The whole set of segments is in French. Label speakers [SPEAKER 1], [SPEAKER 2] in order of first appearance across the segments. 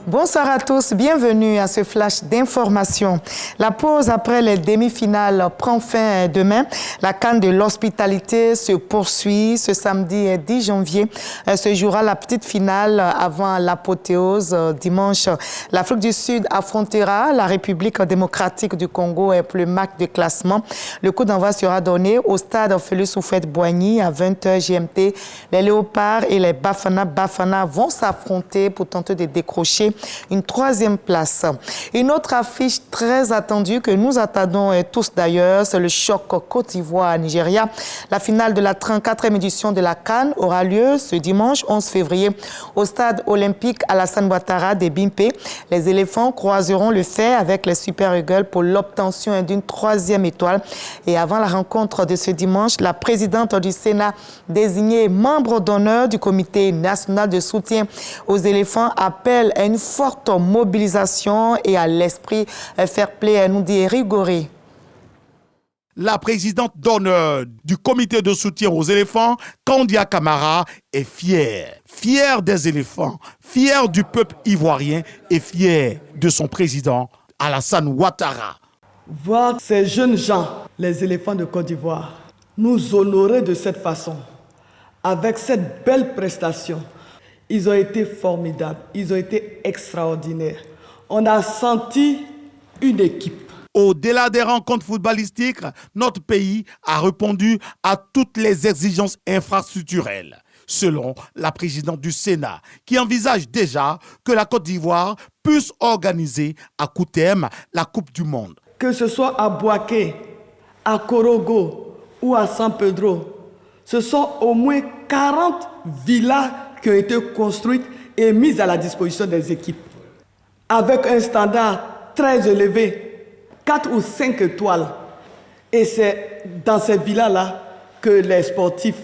[SPEAKER 1] Bonsoir à tous, bienvenue à ce flash d'information. La pause après les demi-finales prend fin demain. La CAN de l'hospitalité se poursuit ce samedi 10 janvier. Se jouera la petite finale avant l'apothéose. Dimanche, l'Afrique du Sud affrontera la République démocratique du Congo pour le MAC de classement. Le coup d'envoi sera donné au stade Félix Houphouët-Boigny à 20h GMT. Les Léopards et les Bafana vont s'affronter pour tenter de décrocher une troisième place. Une autre affiche très attendue que nous attendons tous d'ailleurs, c'est le choc Côte d'Ivoire-Nigeria. La finale de la 34e édition de la CAN aura lieu ce dimanche 11 février au stade olympique Alassane Ouattara de Bimpe. Les éléphants croiseront le fer avec les Super Eagles pour l'obtention d'une troisième étoile. Et avant la rencontre de ce dimanche, la présidente du Sénat désignée membre d'honneur du comité national de soutien aux éléphants appelle à une forte mobilisation et à l'esprit fair play, nous dit Rigoré.
[SPEAKER 2] La présidente d'honneur du comité de soutien aux éléphants, Kandia Camara, est fière. Fière des éléphants, fière du peuple ivoirien et fière de son président, Alassane Ouattara.
[SPEAKER 3] Voir ces jeunes gens, les éléphants de Côte d'Ivoire, nous honorer de cette façon, avec cette belle prestation. Ils ont été formidables, ils ont été extraordinaires. On a senti une équipe.
[SPEAKER 2] Au-delà des rencontres footballistiques, notre pays a répondu à toutes les exigences infrastructurelles, selon la présidente du Sénat, qui envisage déjà que la Côte d'Ivoire puisse organiser à court terme la Coupe du Monde.
[SPEAKER 3] Que ce soit à Bouaké, à Korogo ou à San Pedro, ce sont au moins 40 villas qui ont été construites et mises à la disposition des équipes. Avec un standard très élevé, 4 ou 5 étoiles. Et c'est dans ces villas-là que les sportifs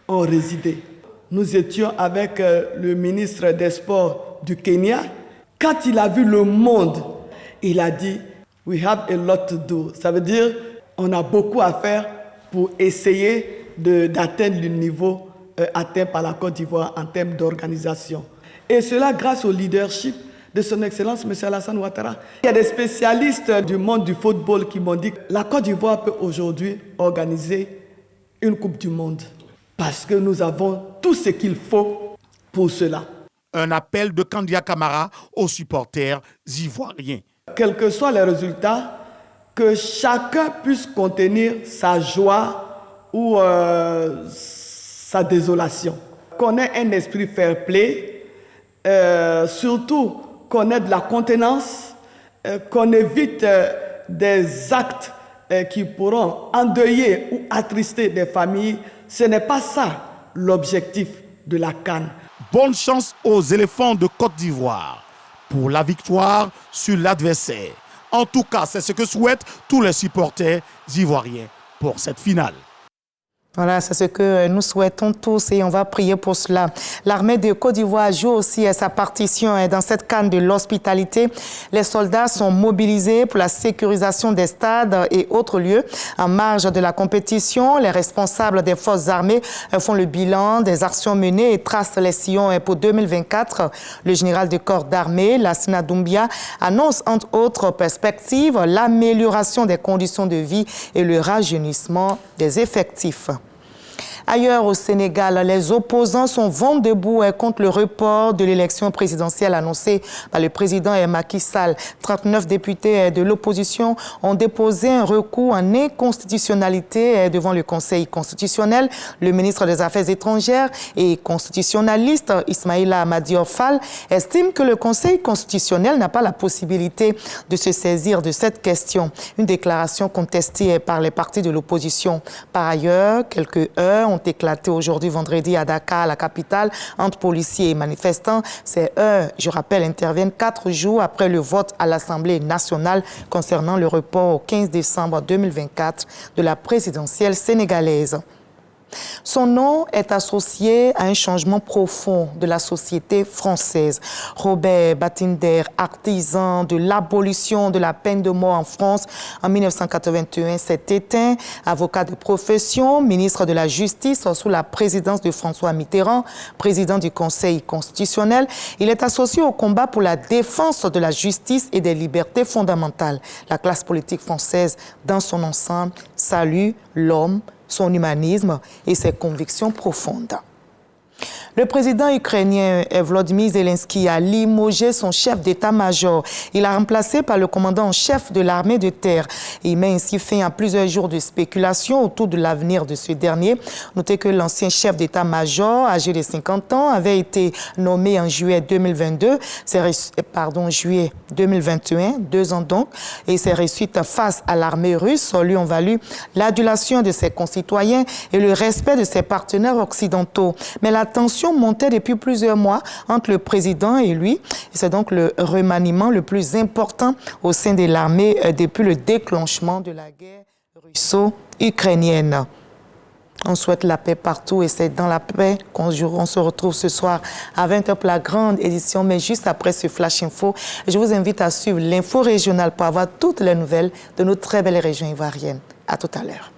[SPEAKER 3] ont résidé. Nous étions avec le ministre des Sports du Kenya. Quand il a vu le monde, il a dit « We have a lot to do ». Ça veut dire on a beaucoup à faire pour essayer d'atteindre le niveau atteint par la Côte d'Ivoire en termes d'organisation. Et cela grâce au leadership de son Excellence, M. Alassane Ouattara. Il y a des spécialistes du monde du football qui m'ont dit que la Côte d'Ivoire peut aujourd'hui organiser une Coupe du Monde parce que nous avons tout ce qu'il faut pour cela.
[SPEAKER 2] Un appel de Kandia Camara aux supporters ivoiriens. Quels
[SPEAKER 3] que soient les résultats, que chacun puisse contenir sa joie ou sa désolation. Qu'on ait un esprit fair play, surtout qu'on ait de la contenance, qu'on évite des actes qui pourront endeuiller ou attrister des familles. Ce n'est pas ça l'objectif de la CAN.
[SPEAKER 2] Bonne chance aux éléphants de Côte d'Ivoire pour la victoire sur l'adversaire. En tout cas, c'est ce que souhaitent tous les supporters ivoiriens pour cette finale.
[SPEAKER 1] Voilà, c'est ce que nous souhaitons tous et on va prier pour cela. L'armée de Côte d'Ivoire joue aussi sa partition dans cette CAN de l'hospitalité. Les soldats sont mobilisés pour la sécurisation des stades et autres lieux. En marge de la compétition, les responsables des forces armées font le bilan des actions menées et tracent les sillons pour 2024. Le général de corps d'armée, Lassina Doumbia, annonce entre autres perspectives l'amélioration des conditions de vie et le rajeunissement des effectifs. Ailleurs au Sénégal, les opposants sont vent debout contre le report de l'élection présidentielle annoncée par le président Macky Sall. 39 députés de l'opposition ont déposé un recours en inconstitutionnalité devant le Conseil constitutionnel. Le ministre des Affaires étrangères et constitutionnaliste Ismaïla Madior Fall estime que le Conseil constitutionnel n'a pas la possibilité de se saisir de cette question. Une déclaration contestée par les partis de l'opposition. Par ailleurs, quelques heures ont éclaté aujourd'hui vendredi à Dakar, la capitale, entre policiers et manifestants. Ces heures, je rappelle, interviennent 4 jours après le vote à l'Assemblée nationale concernant le report au 15 décembre 2024 de la présidentielle sénégalaise. Son nom est associé à un changement profond de la société française. Robert Badinter, artisan de l'abolition de la peine de mort en France en 1981, s'est éteint. Avocat de profession, ministre de la Justice sous la présidence de François Mitterrand, président du Conseil constitutionnel. Il est associé au combat pour la défense de la justice et des libertés fondamentales. La classe politique française, dans son ensemble, salue l'homme, son humanisme et ses convictions profondes. Le président ukrainien Volodymyr Zelensky a limogé son chef d'état-major. Il l'a remplacé par le commandant en chef de l'armée de terre. Il met ainsi fin à plusieurs jours de spéculation autour de l'avenir de ce dernier. Notez que l'ancien chef d'état-major, âgé de 50 ans, avait été nommé en juillet 2022, juillet 2021, 2 ans donc, et ses réussites face à l'armée russe lui ont valu l'adulation de ses concitoyens et le respect de ses partenaires occidentaux. Mais la tension montait depuis plusieurs mois entre le président et lui. C'est donc le remaniement le plus important au sein de l'armée depuis le déclenchement de la guerre russo-ukrainienne. On souhaite la paix partout et c'est dans la paix qu'on se retrouve ce soir à 20h pour la grande édition. Mais juste après ce Flash Info, je vous invite à suivre l'info régionale pour avoir toutes les nouvelles de nos très belles régions ivoiriennes. À tout à l'heure.